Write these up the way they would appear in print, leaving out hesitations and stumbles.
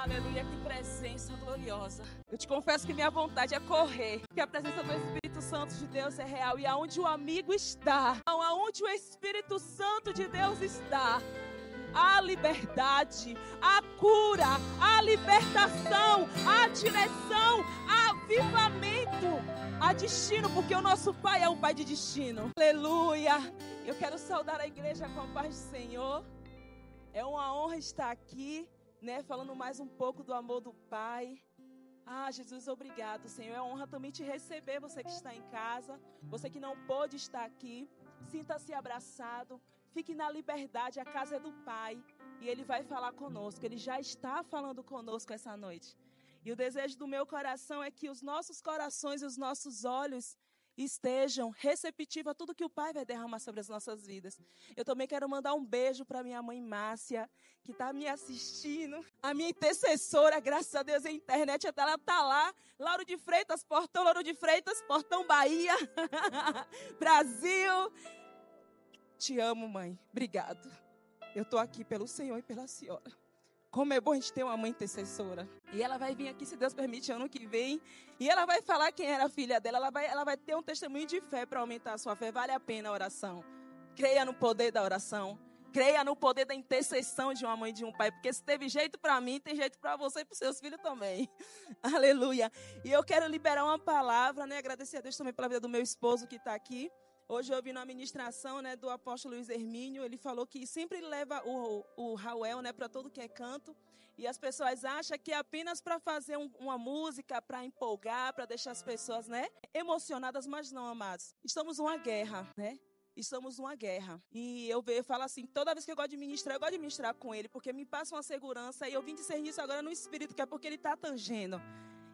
Aleluia, que presença gloriosa. Eu te confesso que minha vontade é correr, porque a presença do Espírito Santo de Deus é real. E aonde o amigo está, aonde o Espírito Santo de Deus está, a liberdade, a cura, a libertação, a direção, a avivamento, a destino, porque o nosso Pai é um Pai de destino. Aleluia! Eu quero saudar a igreja com a paz do Senhor. É uma honra estar aqui, falando mais um pouco do amor do Pai. Jesus, obrigado, Senhor. É uma honra também te receber, você que está em casa, você que não pôde estar aqui. Sinta-se abraçado, fique na liberdade, a casa é do Pai e Ele vai falar conosco. Ele já está falando conosco essa noite. E o desejo do meu coração é que os nossos corações e os nossos olhos estejam receptivos a tudo que o Pai vai derramar sobre as nossas vidas. Eu também quero mandar um beijo para minha mãe Márcia, que está me assistindo. A minha intercessora, graças a Deus, a internet até ela está lá. Lauro de Freitas, Portão Bahia, Brasil. Te amo, mãe. Obrigado. Eu estou aqui pelo Senhor e pela senhora. Como é bom a gente ter uma mãe intercessora. E ela vai vir aqui, se Deus permite, ano que vem. E ela vai falar quem era a filha dela. Ela vai ter um testemunho de fé para aumentar a sua fé. Vale a pena a oração. Creia no poder da oração. Creia no poder da intercessão de uma mãe e de um pai. Porque se teve jeito para mim, tem jeito para você e para os seus filhos também. Aleluia. E eu quero liberar uma palavra, agradecer a Deus também pela vida do meu esposo que está aqui. Hoje eu ouvi na ministração, do apóstolo Luiz Hermínio, ele falou que sempre leva o Rauel, para todo que é canto. E as pessoas acham que é apenas para fazer uma música, para empolgar, para deixar as pessoas, emocionadas, mas não, amados. Estamos numa guerra, Estamos numa guerra. E eu falo assim, toda vez que eu gosto de ministrar com ele, porque me passa uma segurança. E eu vim discernir isso agora no Espírito, que é porque ele está tangendo.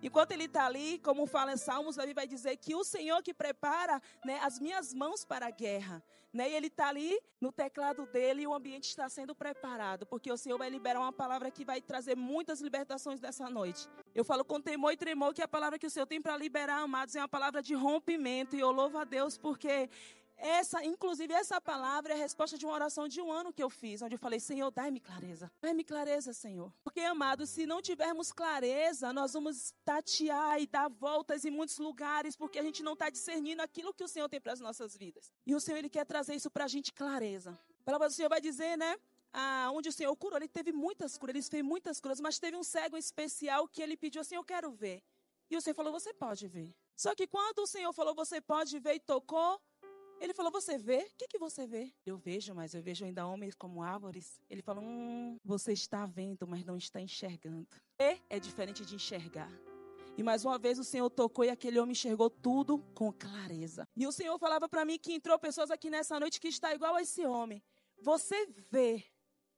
Enquanto ele está ali, como fala em Salmos, Davi vai dizer que o Senhor que prepara as minhas mãos para a guerra. E ele está ali no teclado dele e o ambiente está sendo preparado. Porque o Senhor vai liberar uma palavra que vai trazer muitas libertações dessa noite. Eu falo com temor e tremor que a palavra que o Senhor tem para liberar, amados, é uma palavra de rompimento. E eu louvo a Deus porque inclusive essa palavra é a resposta de uma oração de um ano que eu fiz, onde eu falei, Senhor, dai-me clareza, Senhor. Porque, amados, se não tivermos clareza, nós vamos tatear e dar voltas em muitos lugares, porque a gente não está discernindo aquilo que o Senhor tem para as nossas vidas. E o Senhor, Ele quer trazer isso para a gente, clareza. A palavra do Senhor vai dizer, onde o Senhor curou, Ele teve muitas curas, Ele fez muitas curas, mas teve um cego especial que Ele pediu assim, eu quero ver. E o Senhor falou, você pode ver. Só que quando o Senhor falou, você pode ver e tocou, ele falou, você vê? O que você vê? Eu vejo, mas eu vejo ainda homens como árvores. Ele falou, você está vendo, mas não está enxergando. Ver é diferente de enxergar. E mais uma vez o Senhor tocou e aquele homem enxergou tudo com clareza. E o Senhor falava para mim que entrou pessoas aqui nessa noite que está igual a esse homem. Você vê,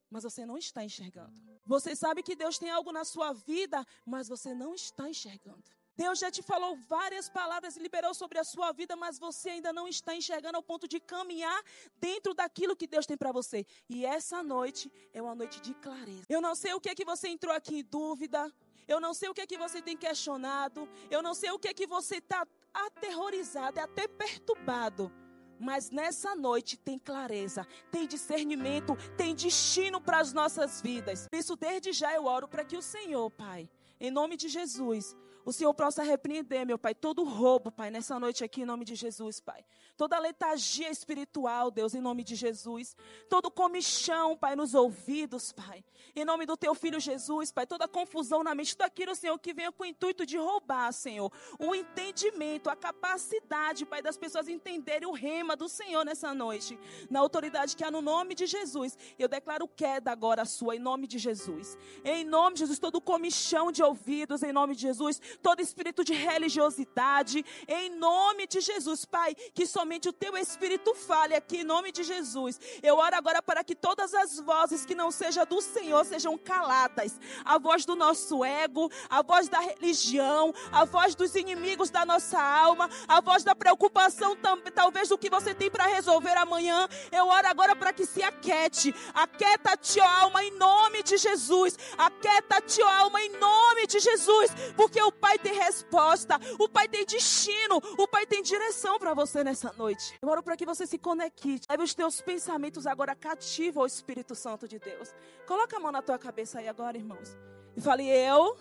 mas você não está enxergando. Você sabe que Deus tem algo na sua vida, mas você não está enxergando. Deus já te falou várias palavras e liberou sobre a sua vida, mas você ainda não está enxergando ao ponto de caminhar dentro daquilo que Deus tem para você. E essa noite é uma noite de clareza. Eu não sei o que é que você entrou aqui em dúvida. Eu não sei o que é que você tem questionado. Eu não sei o que é que você está aterrorizado, até perturbado. Mas nessa noite tem clareza, tem discernimento, tem destino para as nossas vidas. Por isso, desde já eu oro para que o Senhor, Pai, em nome de Jesus, o Senhor possa repreender, meu Pai, todo roubo, Pai, nessa noite aqui, em nome de Jesus, Pai. Toda letargia espiritual, Deus, em nome de Jesus. Todo comichão, Pai, nos ouvidos, Pai. Em nome do Teu Filho Jesus, Pai. Toda confusão na mente, tudo aquilo, Senhor, que venha com o intuito de roubar, Senhor. O entendimento, a capacidade, Pai, das pessoas entenderem o rema do Senhor nessa noite. Na autoridade que há no nome de Jesus. Eu declaro queda agora sua, em nome de Jesus. Em nome de Jesus, todo comichão de ouvidos, em nome de Jesus. Todo espírito de religiosidade, em nome de Jesus, Pai, que somente o Teu Espírito fale aqui, em nome de Jesus. Eu oro agora para que todas as vozes que não sejam do Senhor sejam caladas. A voz do nosso ego, a voz da religião, a voz dos inimigos da nossa alma, a voz da preocupação talvez do que você tem para resolver amanhã. Eu oro agora para que se aquiete. Aquieta-te, ó alma, em nome de Jesus. Aquieta-te, ó alma, em nome de Jesus. Porque o Pai tem resposta, o Pai tem destino, o Pai tem direção para você nessa noite. Eu oro para que você se conecte, leve os teus pensamentos agora cativos ao Espírito Santo de Deus. Coloca a mão na tua cabeça aí agora, irmãos. E fale, eu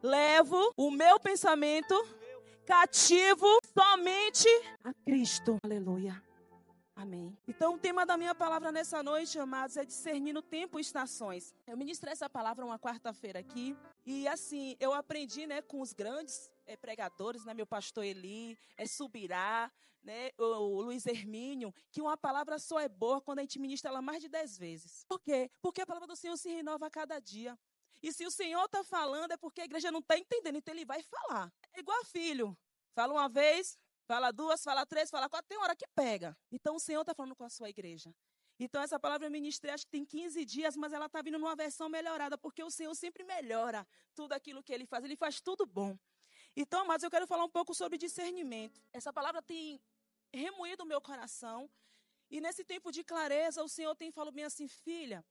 levo o meu pensamento cativo somente a Cristo. Aleluia. Amém. Então, o tema da minha palavra nessa noite, amados, é discernindo tempo e estações. Eu ministrei essa palavra uma quarta-feira aqui. E assim, eu aprendi, né, com os grandes pregadores, né, meu pastor Eli, Subirá, né, o Luiz Hermínio, que uma palavra só é boa quando a gente ministra ela mais de 10 vezes. Por quê? Porque a palavra do Senhor se renova a cada dia. E se o Senhor está falando, é porque a igreja não está entendendo, então ele vai falar. É igual filho. Fala uma vez, fala duas, fala três, fala quatro, tem hora que pega. Então o Senhor está falando com a sua igreja. Então essa palavra eu ministrei, acho que tem 15 dias, mas ela está vindo numa versão melhorada, porque o Senhor sempre melhora tudo aquilo que Ele faz tudo bom. Então, amados, eu quero falar um pouco sobre discernimento. Essa palavra tem remoído o meu coração, e nesse tempo de clareza, o Senhor tem falado bem assim, filha,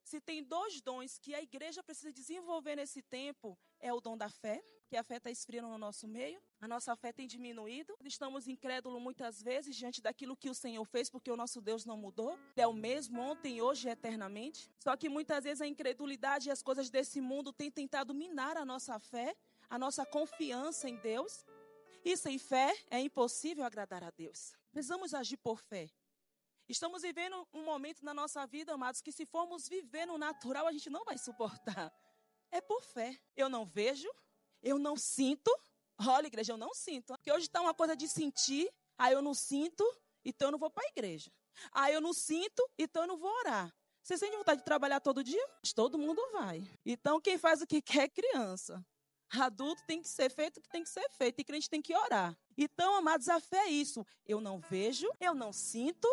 se tem 2 dons que a igreja precisa desenvolver nesse tempo, é o dom da fé, que a fé está esfriando no nosso meio, a nossa fé tem diminuído, estamos incrédulos muitas vezes diante daquilo que o Senhor fez, porque o nosso Deus não mudou, Ele é o mesmo ontem, hoje e eternamente, só que muitas vezes a incredulidade e as coisas desse mundo têm tentado minar a nossa fé, a nossa confiança em Deus, e sem fé é impossível agradar a Deus. Precisamos agir por fé. Estamos vivendo um momento na nossa vida, amados, que se formos viver no natural, a gente não vai suportar. É por fé. Eu não vejo, eu não sinto. Olha, igreja, eu não sinto. Porque hoje está uma coisa de sentir, aí eu não sinto, então eu não vou para a igreja. Aí eu não sinto, então eu não vou orar. Você sente vontade de trabalhar todo dia? Todo mundo vai. Então quem faz o que quer é criança. Adulto tem que ser feito o que tem que ser feito. E crente tem que orar. Então, amados, a fé é isso. Eu não vejo, eu não sinto,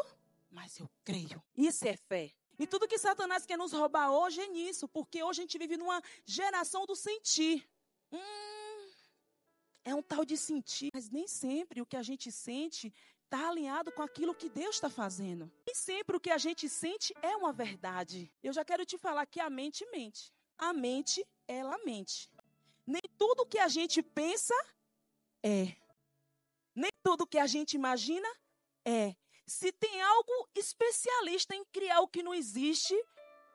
mas eu creio. Isso é fé. E tudo que Satanás quer nos roubar hoje é nisso. Porque hoje a gente vive numa geração do sentir. É um tal de sentir. Mas nem sempre o que a gente sente está alinhado com aquilo que Deus está fazendo. Nem sempre o que a gente sente é uma verdade. Eu já quero te falar que a mente mente. A mente, ela mente. Nem tudo que a gente pensa é. Nem tudo que a gente imagina é. Se tem algo especialista em criar o que não existe,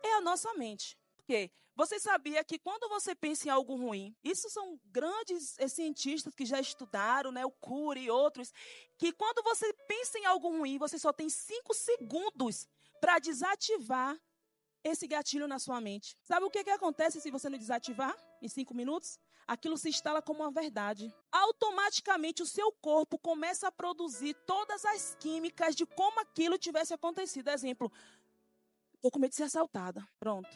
é a nossa mente. Por quê? Você sabia que quando você pensa em algo ruim, isso são grandes cientistas que já estudaram, né, o Cury e outros, que quando você pensa em algo ruim, você só tem 5 segundos para desativar esse gatilho na sua mente. Sabe o que acontece se você não desativar em 5 minutos? Aquilo se instala como uma verdade. Automaticamente o seu corpo começa a produzir todas as químicas de como aquilo tivesse acontecido. Exemplo, estou com medo de ser assaltada. Pronto.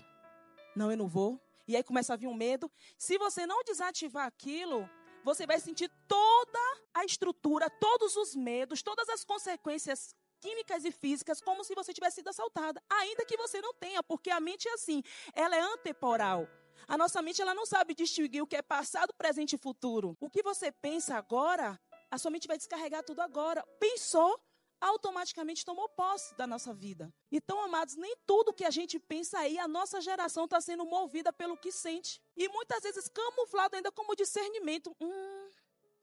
Não, eu não vou. E aí começa a vir um medo. Se você não desativar aquilo, você vai sentir toda a estrutura, todos os medos, todas as consequências químicas e físicas, como se você tivesse sido assaltada. Ainda que você não tenha, porque a mente é assim, ela é antemporal. A nossa mente, ela não sabe distinguir o que é passado, presente e futuro. O que você pensa agora, a sua mente vai descarregar tudo agora. Pensou, automaticamente tomou posse da nossa vida. Então, amados, nem tudo que a gente pensa aí, a nossa geração está sendo movida pelo que sente. E muitas vezes camuflado ainda como discernimento.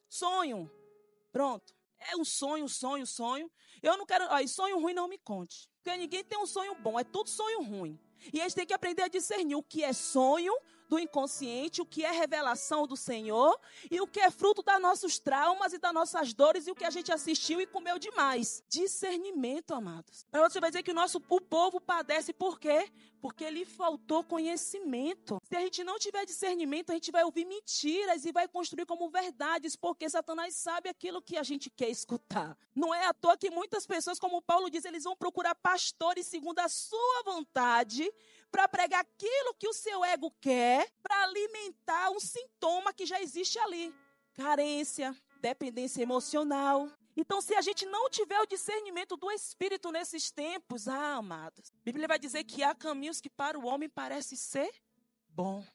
Sonho. Pronto. É um sonho. Eu não quero... Ó, sonho ruim não me conte. Porque ninguém tem um sonho bom, é tudo sonho ruim. E a gente tem que aprender a discernir o que é sonho do inconsciente, o que é revelação do Senhor e o que é fruto dos nossos traumas e das nossas dores e o que a gente assistiu e comeu demais. Discernimento, amados. Aí você vai dizer que o povo padece por quê? Porque lhe faltou conhecimento. Se a gente não tiver discernimento, a gente vai ouvir mentiras e vai construir como verdades, porque Satanás sabe aquilo que a gente quer escutar. Não é à toa que muitas pessoas, como Paulo diz, eles vão procurar pastores segundo a sua vontade, para pregar aquilo que o seu ego quer, para alimentar um sintoma que já existe ali. Carência, dependência emocional. Então, se a gente não tiver o discernimento do Espírito nesses tempos, amados, a Bíblia vai dizer que há caminhos que para o homem parece ser bom,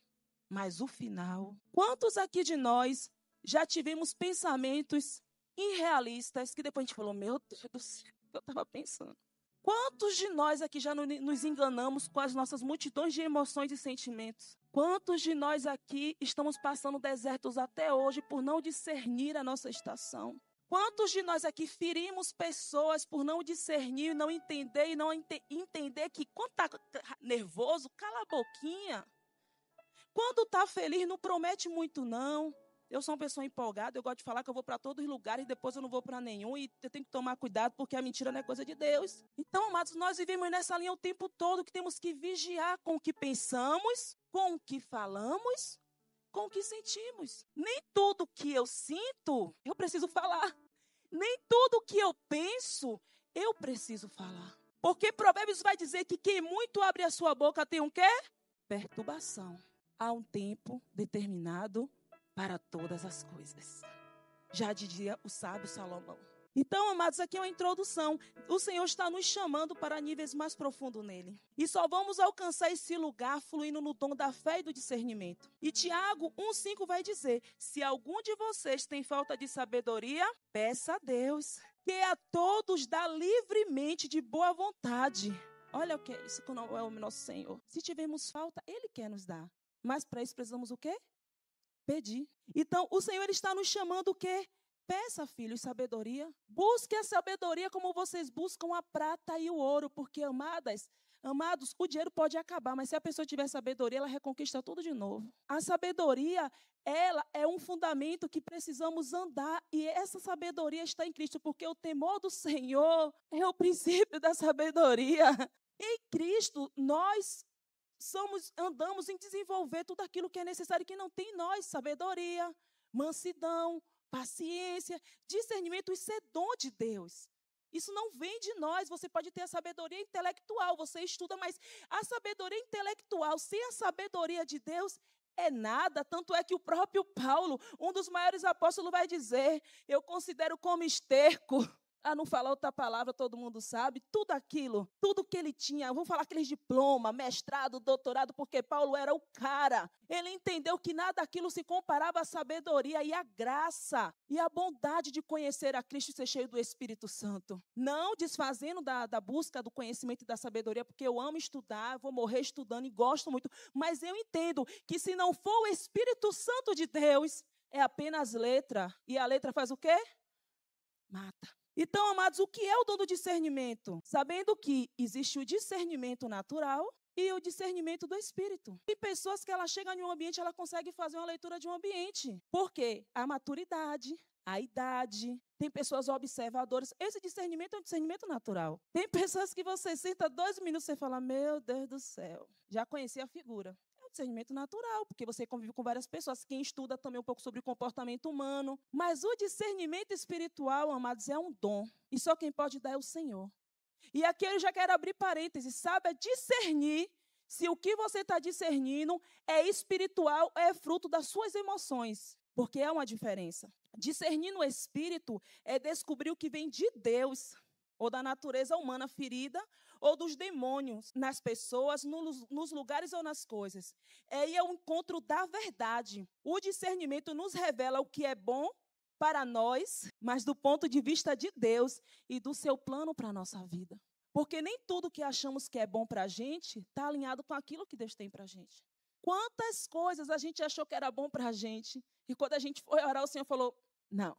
mas o final... Quantos aqui de nós já tivemos pensamentos irrealistas que depois a gente falou, meu Deus do céu, eu estava pensando. Quantos de nós aqui já nos enganamos com as nossas multidões de emoções e sentimentos? Quantos de nós aqui estamos passando desertos até hoje por não discernir a nossa estação? Quantos de nós aqui ferimos pessoas por não discernir, não entender e não entender que quando está nervoso, cala a boquinha. Quando está feliz, não promete muito, não. Eu sou uma pessoa empolgada, eu gosto de falar que eu vou para todos os lugares e depois eu não vou para nenhum. E eu tenho que tomar cuidado porque a mentira não é coisa de Deus. Então, amados, nós vivemos nessa linha o tempo todo que temos que vigiar com o que pensamos, com o que falamos, com o que sentimos. Nem tudo que eu sinto, eu preciso falar. Nem tudo que eu penso, eu preciso falar. Porque Provérbios vai dizer que quem muito abre a sua boca tem um quê? Perturbação. Há um tempo determinado para todas as coisas. Já dizia o sábio Salomão. Então, amados, aqui é uma introdução. O Senhor está nos chamando para níveis mais profundos nele. E só vamos alcançar esse lugar fluindo no dom da fé e do discernimento. E Tiago 1,5 vai dizer: se algum de vocês tem falta de sabedoria, peça a Deus, que a todos dá livremente de boa vontade. Olha o que é isso que não é o nosso Senhor. Se tivermos falta, Ele quer nos dar. Mas para isso precisamos o quê? Pedir. Então, o Senhor ele está nos chamando o quê? Peça, filhos, sabedoria. Busque a sabedoria como vocês buscam a prata e o ouro, porque, amados, o dinheiro pode acabar, mas se a pessoa tiver sabedoria, ela reconquista tudo de novo. A sabedoria, ela é um fundamento que precisamos andar, e essa sabedoria está em Cristo, porque o temor do Senhor é o princípio da sabedoria. Em Cristo, nós andamos em desenvolver tudo aquilo que é necessário, que não tem em nós: sabedoria, mansidão, paciência, discernimento. Isso é dom de Deus. Isso não vem de nós. Você pode ter a sabedoria intelectual, você estuda, mas a sabedoria intelectual sem a sabedoria de Deus é nada. Tanto é que o próprio Paulo, um dos maiores apóstolos, vai dizer: eu considero como esterco. A não falar outra palavra, todo mundo sabe, tudo aquilo, tudo que ele tinha, vamos falar aqueles diploma, mestrado, doutorado, porque Paulo era o cara. Ele entendeu que nada daquilo se comparava à sabedoria e à graça e à bondade de conhecer a Cristo e ser cheio do Espírito Santo. Não desfazendo da busca do conhecimento e da sabedoria, porque eu amo estudar, vou morrer estudando e gosto muito, mas eu entendo que se não for o Espírito Santo de Deus, é apenas letra, e a letra faz o quê? Mata. Então, amados, o que é o dom do discernimento? Sabendo que existe o discernimento natural e o discernimento do Espírito. Tem pessoas que ela chega em um ambiente, ela consegue fazer uma leitura de um ambiente. Por quê? A maturidade, a idade. Tem pessoas observadoras. Esse discernimento é um discernimento natural. Tem pessoas que você senta 2 minutos e você fala: meu Deus do céu, já conheci a figura. Discernimento natural, porque você convive com várias pessoas. Quem estuda também um pouco sobre o comportamento humano. Mas o discernimento espiritual, amados, é um dom. E só quem pode dar é o Senhor. E aqui eu já quero abrir parênteses. Saiba discernir se o que você está discernindo é espiritual ou é fruto das suas emoções. Porque é uma diferença. Discernir no espírito é descobrir o que vem de Deus, ou da natureza humana ferida, ou dos demônios nas pessoas, nos lugares ou nas coisas. É ir ao encontro da verdade. O discernimento nos revela o que é bom para nós, mas do ponto de vista de Deus e do seu plano para a nossa vida. Porque nem tudo que achamos que é bom para a gente está alinhado com aquilo que Deus tem para a gente. Quantas coisas a gente achou que era bom para a gente, e quando a gente foi orar, o Senhor falou: não.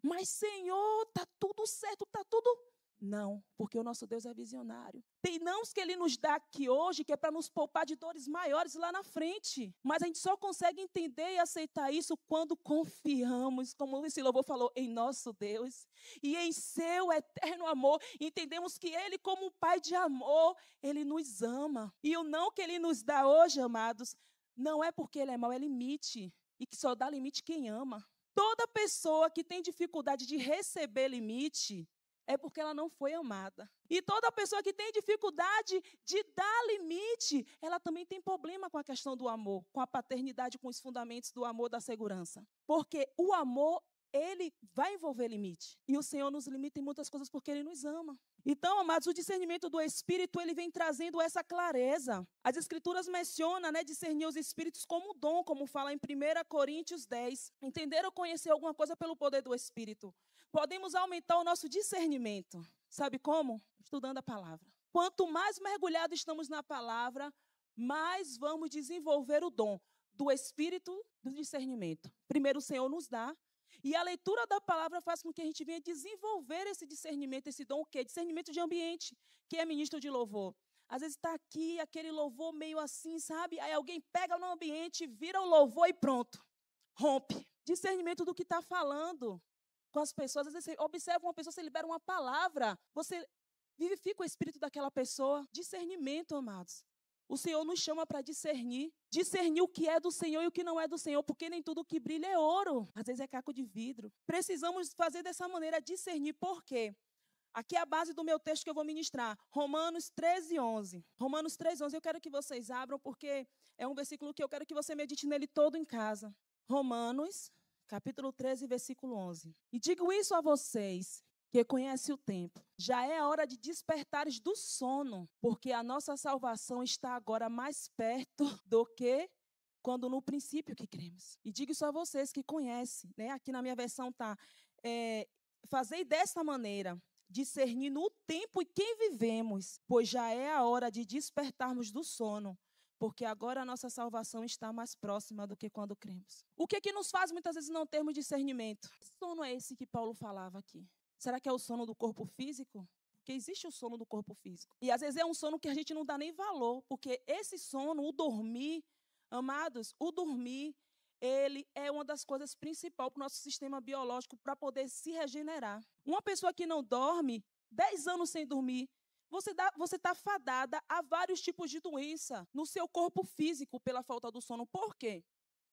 Mas, Senhor, está tudo certo, está tudo... Não, porque o nosso Deus é visionário. Tem nãos que Ele nos dá aqui hoje, que é para nos poupar de dores maiores lá na frente. Mas a gente só consegue entender e aceitar isso quando confiamos, como esse louvor falou, em nosso Deus. E em seu eterno amor, entendemos que Ele, como um Pai de amor, Ele nos ama. E o não que Ele nos dá hoje, amados, não é porque Ele é mau, é limite. E que só dá limite quem ama. Toda pessoa que tem dificuldade de receber limite é porque ela não foi amada. E toda pessoa que tem dificuldade de dar limite, ela também tem problema com a questão do amor, com a paternidade, com os fundamentos do amor, da segurança. Porque o amor, ele vai envolver limite. E o Senhor nos limita em muitas coisas porque Ele nos ama. Então, amados, o discernimento do Espírito, ele vem trazendo essa clareza. As Escrituras mencionam, discernir os Espíritos como dom, como fala em 1 Coríntios 10. Entender ou conhecer alguma coisa pelo poder do Espírito. Podemos aumentar o nosso discernimento. Sabe como? Estudando a palavra. Quanto mais mergulhados estamos na palavra, mais vamos desenvolver o dom do Espírito do discernimento. Primeiro o Senhor nos dá. E a leitura da palavra faz com que a gente venha desenvolver esse discernimento, esse dom, o quê? Discernimento de ambiente, que é ministro de louvor. Às vezes está aqui, aquele louvor meio assim, sabe? Aí alguém pega no ambiente, vira o louvor e pronto. Rompe. Discernimento do que está falando com as pessoas. Às vezes você observa uma pessoa, você libera uma palavra, você vivifica o espírito daquela pessoa. Discernimento, amados. O Senhor nos chama para discernir. Discernir o que é do Senhor e o que não é do Senhor, porque nem tudo que brilha é ouro. Às vezes é caco de vidro. Precisamos fazer dessa maneira, discernir. Por quê? Aqui é a base do meu texto que eu vou ministrar. Romanos 13:11. Romanos 13:11. Eu quero que vocês abram, porque é um versículo que eu quero que você medite nele todo em casa. Romanos, capítulo 13, versículo 11. E digo isso a vocês, que conhecem o tempo. Já é a hora de despertares do sono, porque a nossa salvação está agora mais perto do que quando no princípio que cremos. E digo isso a vocês que conhecem, né? Aqui na minha versão está, fazei desta maneira, discernir no tempo em que vivemos, pois já é a hora de despertarmos do sono, porque agora a nossa salvação está mais próxima do que quando cremos. O que nos faz muitas vezes não termos discernimento? Que sono é esse que Paulo falava aqui? Será que é o sono do corpo físico? Porque existe o sono do corpo físico. E às vezes é um sono que a gente não dá nem valor, porque esse sono, o dormir, amados, o dormir, ele é uma das coisas principais para o nosso sistema biológico para poder se regenerar. Uma pessoa que não dorme, 10 anos sem dormir, você está fadada a vários tipos de doença no seu corpo físico pela falta do sono. Por quê?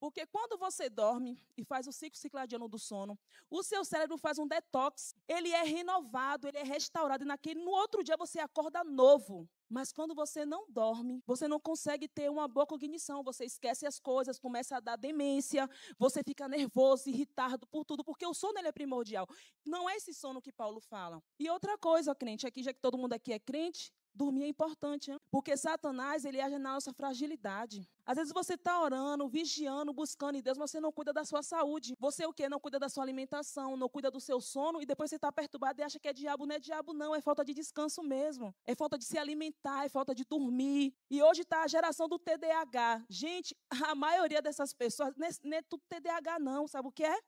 Porque quando você dorme e faz o ciclo circadiano do sono, o seu cérebro faz um detox, ele é renovado, ele é restaurado, e no outro dia você acorda novo. Mas quando você não dorme, você não consegue ter uma boa cognição, você esquece as coisas, começa a dar demência, você fica nervoso, irritado por tudo, porque o sono ele é primordial. Não é esse sono que Paulo fala. E outra coisa, crente, aqui, já que todo mundo aqui é crente, dormir é importante, hein? Porque Satanás, ele age na nossa fragilidade. Às vezes você está orando, vigiando, buscando em Deus, mas você não cuida da sua saúde. Você o quê? Não cuida da sua alimentação, não cuida do seu sono, e depois você está perturbado e acha que é diabo. Não é diabo, não. É falta de descanso mesmo. É falta de se alimentar, é falta de dormir. E hoje está a geração do TDAH. Gente, a maioria dessas pessoas, não é tudo TDAH, não. Sabe o que é?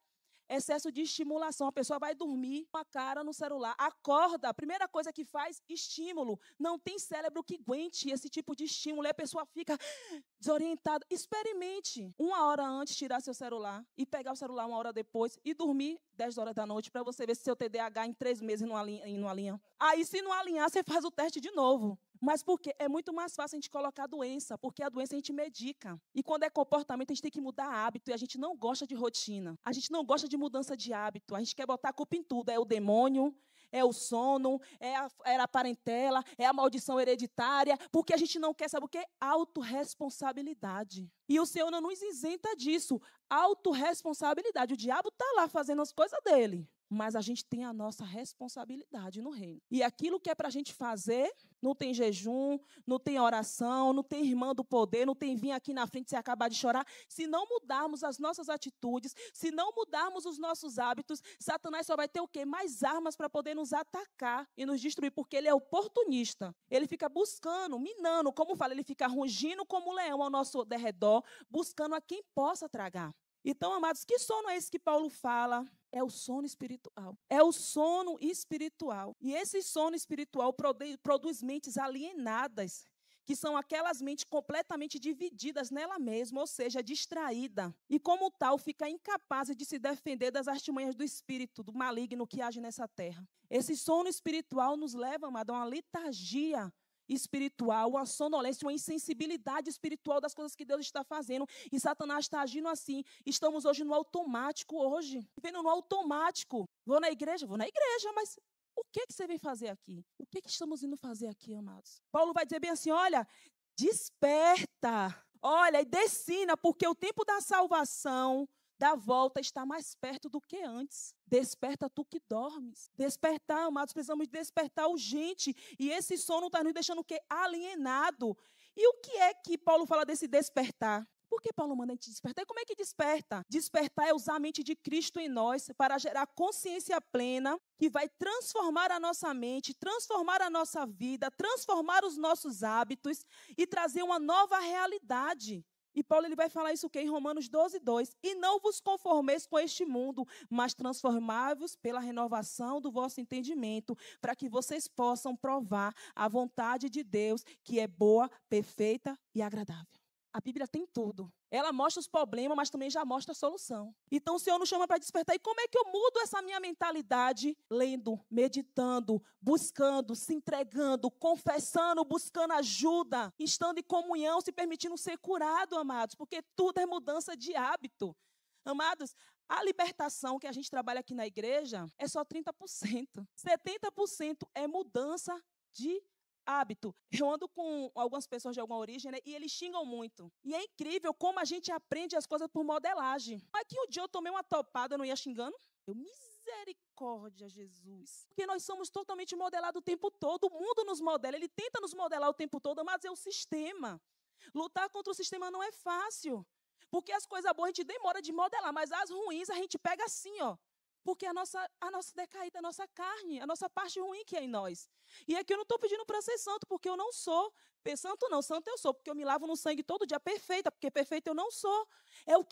Excesso de estimulação. A pessoa vai dormir com a cara no celular, acorda, a primeira coisa que faz, estímulo. Não tem cérebro que aguente esse tipo de estímulo, e a pessoa fica desorientada. Experimente 1 hora antes tirar seu celular e pegar o celular 1 hora depois e dormir 10 horas da noite para você ver se seu TDAH em 3 meses não alinha. Aí, se não alinhar, você faz o teste de novo. Mas por quê? É muito mais fácil a gente colocar a doença, porque a doença a gente medica. E quando é comportamento, a gente tem que mudar hábito, e a gente não gosta de rotina. A gente não gosta de mudança de hábito. A gente quer botar a culpa em tudo. É o demônio, é o sono, é a parentela, é a maldição hereditária, porque a gente não quer, sabe o quê? Autorresponsabilidade. E o Senhor não nos isenta disso. Autorresponsabilidade. O diabo está lá fazendo as coisas dele, mas a gente tem a nossa responsabilidade no reino. E aquilo que é para a gente fazer, não tem jejum, não tem oração, não tem irmã do poder, não tem vir aqui na frente e acabar de chorar. Se não mudarmos as nossas atitudes, se não mudarmos os nossos hábitos, Satanás só vai ter o quê? Mais armas para poder nos atacar e nos destruir, porque ele é oportunista. Ele fica buscando, minando, como fala, ele fica rugindo como um leão ao nosso derredor, buscando a quem possa tragar. Então, amados, que sono é esse que Paulo fala? É o sono espiritual. É o sono espiritual. E esse sono espiritual produz mentes alienadas, que são aquelas mentes completamente divididas nela mesma, ou seja, distraída. E como tal, fica incapaz de se defender das artimanhas do espírito, do maligno que age nessa terra. Esse sono espiritual nos leva, amado, a uma letargia espiritual, uma sonolência, uma insensibilidade espiritual das coisas que Deus está fazendo. E Satanás está agindo assim. Estamos hoje no automático, vivendo no automático. Vou na igreja, mas o que você vem fazer aqui? O que estamos indo fazer aqui, amados? Paulo vai dizer bem assim, olha, desperta, olha, e decina, porque o tempo da salvação, da volta, está mais perto do que antes. Desperta tu que dormes. Despertar, amados, precisamos despertar urgente. E esse sono está nos deixando o quê? Alienado. E o que é que Paulo fala desse despertar? Por que Paulo manda a gente despertar? E como é que desperta? Despertar é usar a mente de Cristo em nós para gerar consciência plena que vai transformar a nossa mente, transformar a nossa vida, transformar os nossos hábitos e trazer uma nova realidade. E Paulo ele vai falar isso o quê? Em Romanos 12:2. E não vos conformeis com este mundo, mas transformai-vos pela renovação do vosso entendimento, para que vocês possam provar a vontade de Deus, que é boa, perfeita e agradável. A Bíblia tem tudo. Ela mostra os problemas, mas também já mostra a solução. Então o Senhor nos chama para despertar. E como é que eu mudo essa minha mentalidade? Lendo, meditando, buscando, se entregando, confessando, buscando ajuda, estando em comunhão, se permitindo ser curado, amados. Porque tudo é mudança de hábito. Amados, a libertação que a gente trabalha aqui na igreja é só 30%. 70% é mudança de hábito. Eu ando com algumas pessoas de alguma origem, né, e eles xingam muito. E é incrível como a gente aprende as coisas por modelagem. Mas que um dia eu tomei uma topada, eu não ia xingando? Misericórdia, Jesus. Porque nós somos totalmente modelados o tempo todo. O mundo nos modela, ele tenta nos modelar o tempo todo, mas é o sistema. Lutar contra o sistema não é fácil. Porque as coisas boas a gente demora de modelar, mas as ruins a gente pega assim, ó. Porque a nossa decaída, a nossa carne, a nossa parte ruim que é em nós. E aqui eu não estou pedindo para ser santo, porque eu não sou. Santo não, santo eu sou, porque eu me lavo no sangue todo dia, perfeita, porque perfeita eu não sou.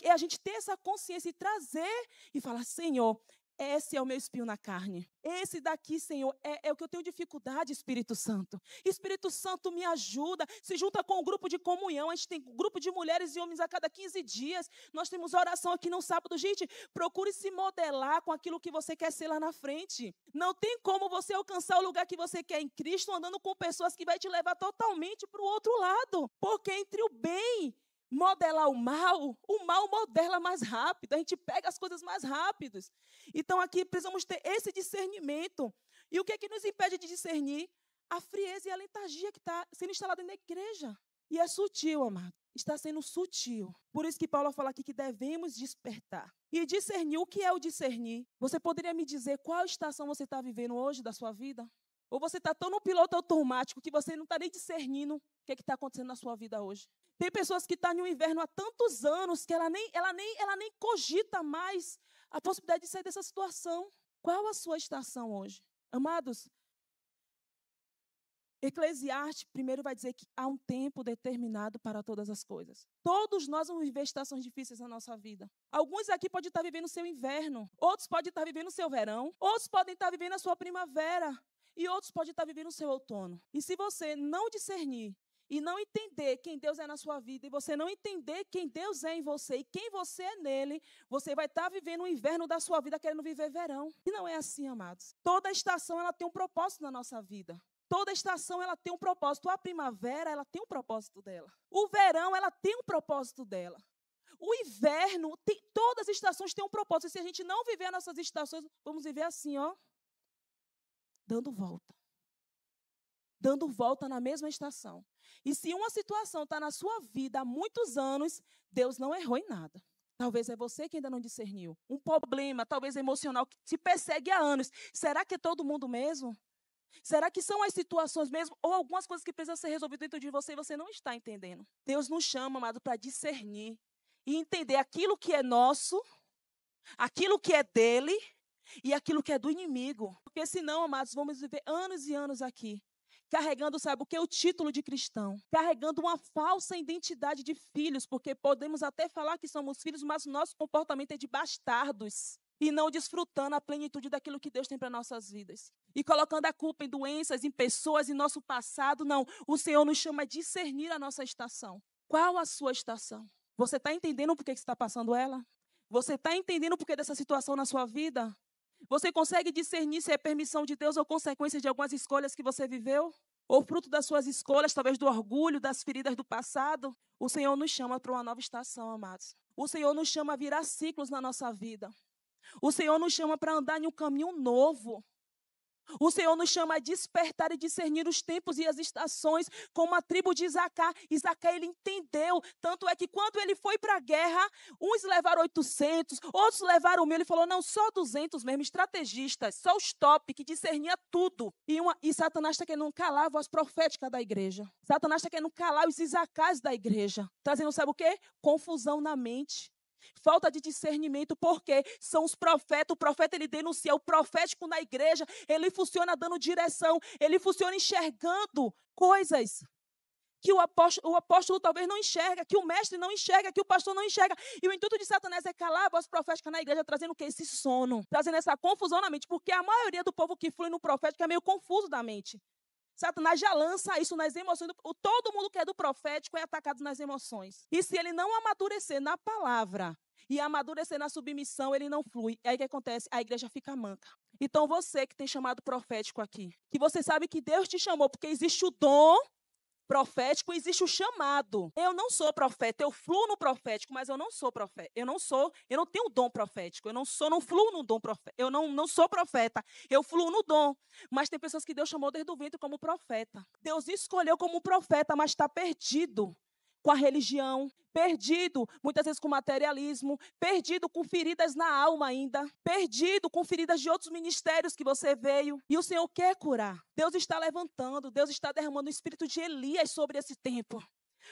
É a gente ter essa consciência e trazer e falar, Senhor, esse é o meu espinho na carne. Esse daqui, Senhor, é o que eu tenho dificuldade, Espírito Santo. Espírito Santo me ajuda. Se junta com o grupo de comunhão. A gente tem um grupo de mulheres e homens a cada 15 dias. Nós temos oração aqui no sábado. Gente, procure se modelar com aquilo que você quer ser lá na frente. Não tem como você alcançar o lugar que você quer em Cristo andando com pessoas que vai te levar totalmente para o outro lado. Porque entre o bem modelar o mal modela mais rápido. A gente pega as coisas mais rápidas. Então, aqui precisamos ter esse discernimento. E o que é que nos impede de discernir? A frieza e a letargia que está sendo instalada na igreja. E é sutil, amado. Está sendo sutil. Por isso que Paulo fala aqui que devemos despertar. E discernir, o que é o discernir? Você poderia me dizer qual estação você está vivendo hoje da sua vida? Ou você está tão no piloto automático que você não está nem discernindo o que está acontecendo na sua vida hoje? Tem pessoas que estão no inverno há tantos anos que ela nem cogita mais a possibilidade de sair dessa situação. Qual a sua estação hoje? Amados, Eclesiastes primeiro vai dizer que há um tempo determinado para todas as coisas. Todos nós vamos viver estações difíceis na nossa vida. Alguns aqui podem estar vivendo o seu inverno, outros podem estar vivendo o seu verão, outros podem estar vivendo a sua primavera e outros podem estar vivendo o seu outono. E se você não discernir e não entender quem Deus é na sua vida, e você não entender quem Deus é em você e quem você é nele, você vai estar vivendo o inverno da sua vida querendo viver verão. E não é assim, amados. Toda estação ela tem um propósito na nossa vida. Toda estação ela tem um propósito. A primavera ela tem um propósito dela. O verão ela tem um propósito dela. O inverno, todas as estações têm um propósito. E se a gente não viver as nossas estações, vamos viver assim, ó, dando volta. Dando volta na mesma estação. E se uma situação está na sua vida há muitos anos, Deus não errou em nada. Talvez é você que ainda não discerniu. Um problema, talvez emocional, que te persegue há anos. Será que é todo mundo mesmo? Será que são as situações mesmo? Ou algumas coisas que precisam ser resolvidas dentro de você e você não está entendendo? Deus nos chama, amado, para discernir e entender aquilo que é nosso, aquilo que é dele e aquilo que é do inimigo. Porque senão, amados, vamos viver anos e anos aqui, carregando, sabe o que? O título de cristão. Carregando uma falsa identidade de filhos, porque podemos até falar que somos filhos, mas nosso comportamento é de bastardos. E não desfrutando a plenitude daquilo que Deus tem para nossas vidas. E colocando a culpa em doenças, em pessoas, em nosso passado. Não, o Senhor nos chama a discernir a nossa estação. Qual a sua estação? Você está entendendo por que está passando ela? Você está entendendo por que dessa situação na sua vida? Você consegue discernir se é permissão de Deus ou consequência de algumas escolhas que você viveu? Ou fruto das suas escolhas, talvez do orgulho, das feridas do passado? O Senhor nos chama para uma nova estação, amados. O Senhor nos chama a virar ciclos na nossa vida. O Senhor nos chama para andar em um caminho novo. O Senhor nos chama a despertar e discernir os tempos e as estações, como a tribo de Isacar. Isacar, ele entendeu. Tanto é que quando ele foi para a guerra, uns levaram 800, outros levaram 1000. Ele falou, não, só 200 mesmo, estrategistas, só os top, que discernia tudo. E Satanás está querendo calar a voz profética da igreja. Satanás está querendo calar os Isacars da igreja. Trazendo, sabe o quê? Confusão na mente. Falta de discernimento, porque são os profetas. O profeta, ele denuncia. O profético na igreja, ele funciona dando direção. Ele funciona enxergando coisas que o apóstolo talvez não enxerga, que o mestre não enxerga, que o pastor não enxerga. E o intuito de Satanás é calar a voz profética na igreja, trazendo o quê? Esse sono, trazendo essa confusão na mente, porque a maioria do povo que flui no profético é meio confuso da mente. Satanás já lança isso nas emoções. Todo mundo que é do profético é atacado nas emoções. E se ele não amadurecer na palavra e amadurecer na submissão, ele não flui. Aí o que acontece? A igreja fica manca. Então você que tem chamado profético aqui, que você sabe que Deus te chamou, porque existe o dom profético, existe o chamado. Eu não sou profeta, eu fluo no profético, mas eu não sou profeta. Eu não tenho dom profético. Eu não fluo no dom profético. Eu não sou profeta. Eu fluo no dom. Mas tem pessoas que Deus chamou desde o ventre como profeta. Deus escolheu como profeta, mas está perdido com a religião, perdido muitas vezes com materialismo, perdido com feridas na alma ainda, perdido com feridas de outros ministérios que você veio. E o Senhor quer curar. Deus está levantando, Deus está derramando o espírito de Elias sobre esse tempo.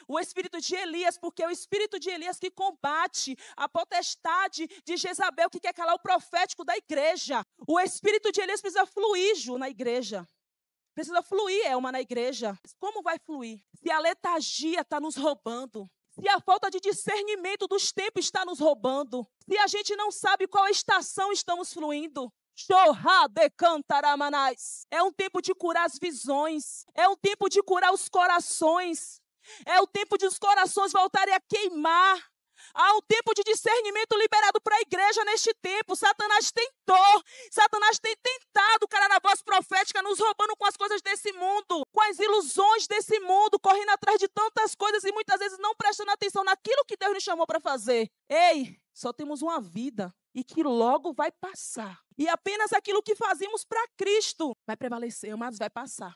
O espírito de Elias, porque é o espírito de Elias que combate a potestade de Jezabel, que quer calar o profético da igreja. O espírito de Elias precisa fluir, Ju, na igreja. Precisa fluir, Elma, na igreja. Como vai fluir? Se a letargia está nos roubando, se a falta de discernimento dos tempos está nos roubando, se a gente não sabe qual estação estamos fluindo. É um tempo de curar as visões, é um tempo de curar os corações, é o tempo de os corações voltarem a queimar. Há um tempo de discernimento liberado para a igreja neste tempo. Satanás tentou, Satanás tem tentado, cara, na voz profética, nos roubando com as coisas desse mundo, com as ilusões desse mundo, correndo atrás de tantas coisas e muitas vezes não prestando atenção naquilo que Deus nos chamou para fazer. Ei, só temos uma vida e que logo vai passar. E apenas aquilo que fazemos para Cristo vai prevalecer, mas vai passar.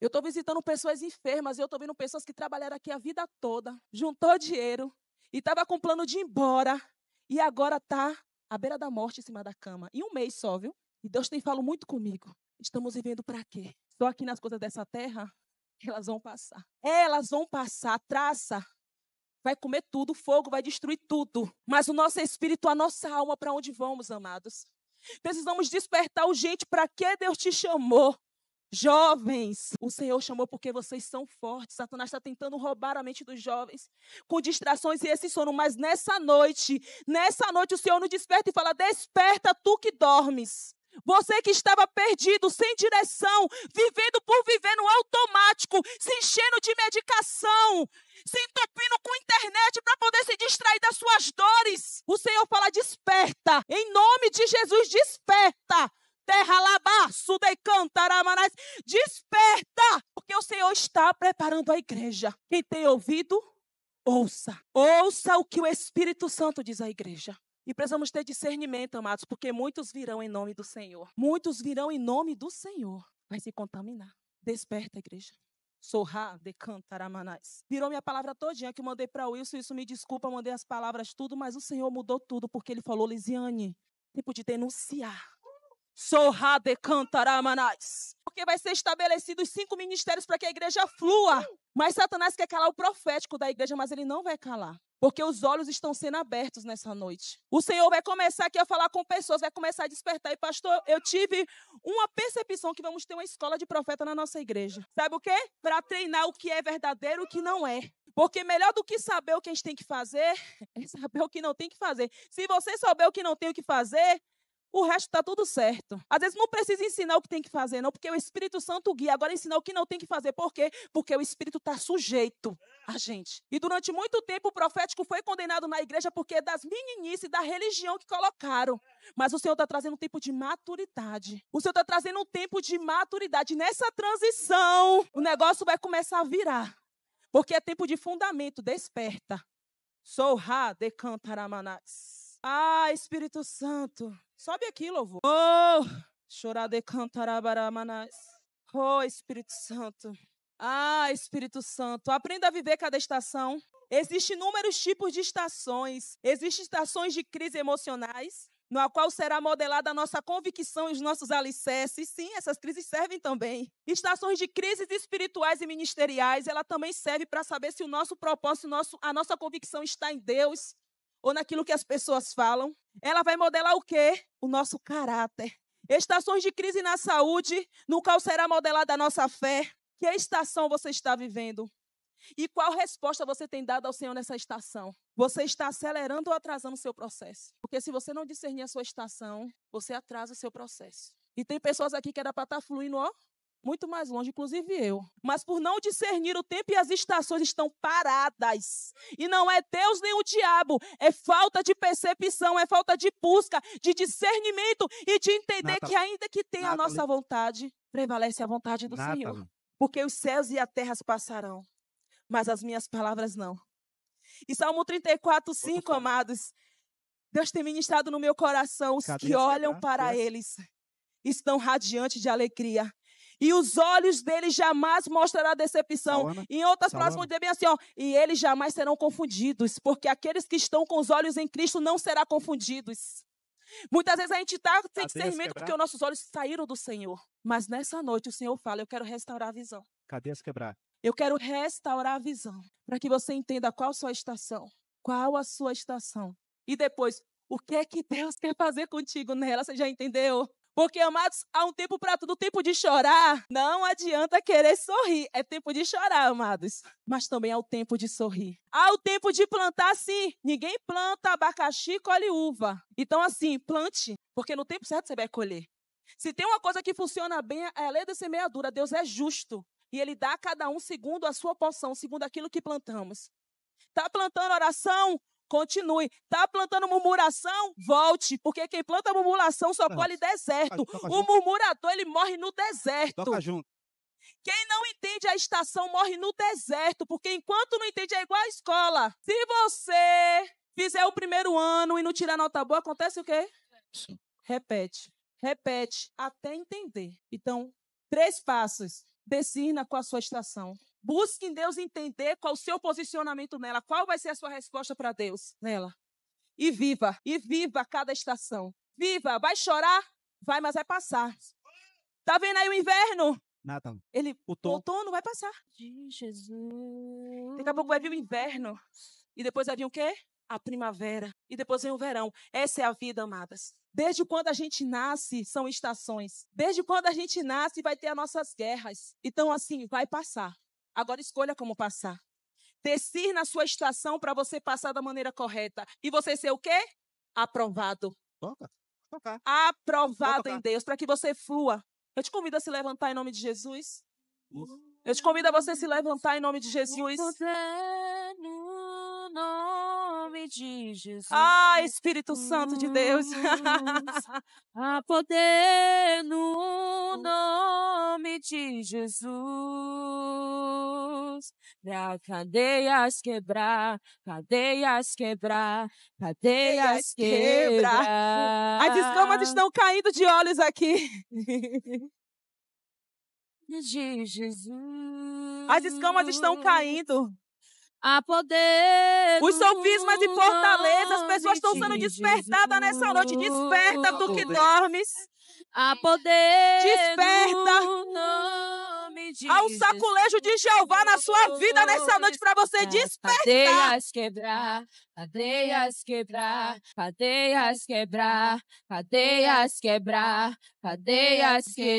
Eu estou visitando pessoas enfermas, eu estou vendo pessoas que trabalharam aqui a vida toda, juntou dinheiro, e estava com plano de ir embora. E agora está à beira da morte em cima da cama. Em um mês só, viu? E Deus tem falado muito comigo. Estamos vivendo para quê? Só aqui nas coisas dessa terra, elas vão passar. Elas vão passar. A traça vai comer tudo, o fogo vai destruir tudo. Mas o nosso espírito, a nossa alma, para onde vamos, amados? Precisamos despertar urgente para que Deus te chamou. Jovens, o Senhor chamou porque vocês são fortes. Satanás está tentando roubar a mente dos jovens com distrações e esse sono. Mas nessa noite o Senhor nos desperta e fala: desperta tu que dormes. Você que estava perdido, sem direção, vivendo por viver no automático, se enchendo de medicação, se entupindo com internet para poder se distrair das suas dores. O Senhor fala: desperta, em nome de Jesus, desperta. Terra labaço de cantaramanás, desperta, porque o Senhor está preparando a igreja. Quem tem ouvido, ouça. Ouça o que o Espírito Santo diz à igreja. E precisamos ter discernimento, amados, porque muitos virão em nome do Senhor. Muitos virão em nome do Senhor. Vai se contaminar. Desperta, igreja. Sorra de cantaramanás. Virou minha palavra todinha que eu mandei para o Wilson. Isso me desculpa, mandei as palavras tudo, mas o Senhor mudou tudo, porque Ele falou: Lisiane, tempo de denunciar. Sorra de cantaramanás. Porque vai ser estabelecidos 5 ministérios para que a igreja flua. Mas Satanás quer calar o profético da igreja, mas ele não vai calar. Porque os olhos estão sendo abertos nessa noite. O Senhor vai começar aqui a falar com pessoas, vai começar a despertar. E pastor, eu tive uma percepção que vamos ter uma escola de profeta na nossa igreja. Sabe o quê? Para treinar o que é verdadeiro e o que não é. Porque melhor do que saber o que a gente tem que fazer, é saber o que não tem que fazer. Se você souber o que não tem o que fazer, o resto está tudo certo. Às vezes não precisa ensinar o que tem que fazer, não, porque o Espírito Santo guia. Agora ensinar o que não tem que fazer. Por quê? Porque o Espírito está sujeito a gente. E durante muito tempo o profético foi condenado na igreja porque é das meninices da religião que colocaram. Mas o Senhor está trazendo um tempo de maturidade. O Senhor está trazendo um tempo de maturidade. Nessa transição, o negócio vai começar a virar. Porque é tempo de fundamento. Desperta. Sorra de cantaramanás. Ah, Espírito Santo. Sobe aqui, louvor. Oh, chorar de cantaramanás. Oh, Espírito Santo. Ah, Espírito Santo. Aprenda a viver cada estação. Existem inúmeros tipos de estações. Existem estações de crise emocionais, no qual será modelada a nossa convicção e os nossos alicerces. Sim, essas crises servem também. Estações de crises espirituais e ministeriais, ela também serve para saber se o nosso propósito, a nossa convicção está em Deus ou naquilo que as pessoas falam. Ela vai modelar o quê? O nosso caráter. Estações de crise na saúde, no qual será modelada a nossa fé. Que estação você está vivendo? E qual resposta você tem dado ao Senhor nessa estação? Você está acelerando ou atrasando o seu processo? Porque se você não discernir a sua estação, você atrasa o seu processo. E tem pessoas aqui que era para estar fluindo, ó, muito mais longe, inclusive eu. Mas por não discernir o tempo e as estações estão paradas. E não é Deus nem o diabo. É falta de percepção, é falta de busca, de discernimento e de entender que ainda que tenha a nossa vontade, prevalece a vontade do Senhor. Porque os céus e a terra passarão, mas as minhas palavras não. E Salmo 34, 5, amados, Deus tem ministrado no meu coração, os que olham para eles estão radiantes de alegria. E os olhos deles jamais mostrarão decepção. Em outras palavras, vamos dizer bem assim, ó, e eles jamais serão confundidos, porque aqueles que estão com os olhos em Cristo não serão confundidos. Muitas vezes a gente está sem discernimento porque os nossos olhos saíram do Senhor. Mas nessa noite o Senhor fala, eu quero restaurar a visão. Cadeias quebrar. Eu quero restaurar a visão, para que você entenda qual a sua estação. Qual a sua estação. E depois, o que é que Deus quer fazer contigo nela? Você já entendeu? Porque, amados, há um tempo para tudo. O tempo de chorar, não adianta querer sorrir. É tempo de chorar, amados. Mas também há o tempo de sorrir. Há o tempo de plantar, sim. Ninguém planta abacaxi e colhe uva. Então, assim, plante, porque no tempo certo você vai colher. Se tem uma coisa que funciona bem, é a lei da semeadura. Deus é justo. E Ele dá a cada um segundo a sua porção, segundo aquilo que plantamos. Está plantando oração? Continue. Está plantando murmuração? Volte. Porque quem planta murmuração só colhe deserto. O murmurador, ele morre no deserto. Toca junto. Quem não entende a estação morre no deserto. Porque enquanto não entende é igual a escola. Se você fizer o primeiro ano e não tirar nota boa, acontece o quê? Repete. Repete até entender. Então, 3 passos. Discirna com a sua estação. Busque em Deus entender qual o seu posicionamento nela. Qual vai ser a sua resposta para Deus nela. E viva cada estação. Viva, vai chorar? Vai, mas vai passar. Tá vendo aí o inverno? Nada. O outono vai passar. De Jesus. Daqui a pouco vai vir o inverno. E depois vai vir o quê? A primavera. E depois vem o verão. Essa é a vida, amadas. Desde quando a gente nasce, são estações. Desde quando a gente nasce, vai ter as nossas guerras. Então, assim, vai passar. Agora escolha como passar. Discirna a sua estação para você passar da maneira correta. E você ser o quê? Aprovado. Toca. Aprovado em Deus, para que você flua. Eu te convido a se levantar em nome de Jesus. Eu te convido a você se levantar em nome de Jesus. No nome de Jesus. Ah, Espírito Santo de Deus. Há poder no nome de Jesus. Pra cadeias quebrar, cadeias quebrar, cadeias quebrar. As escamas estão caindo de olhos aqui. De Jesus. As escamas estão caindo. Há poder. Os sofismas e fortalezas, as pessoas estão sendo despertadas nessa noite. Desperta, tu que dormes. Há poder. Desperta. No nome de Há um saculejo de Jeová na sua vida nessa noite para você despertar. Cadeias quebrar, cadeias quebrar, cadeias quebrar, cadeias quebrar, cadeias quebrar.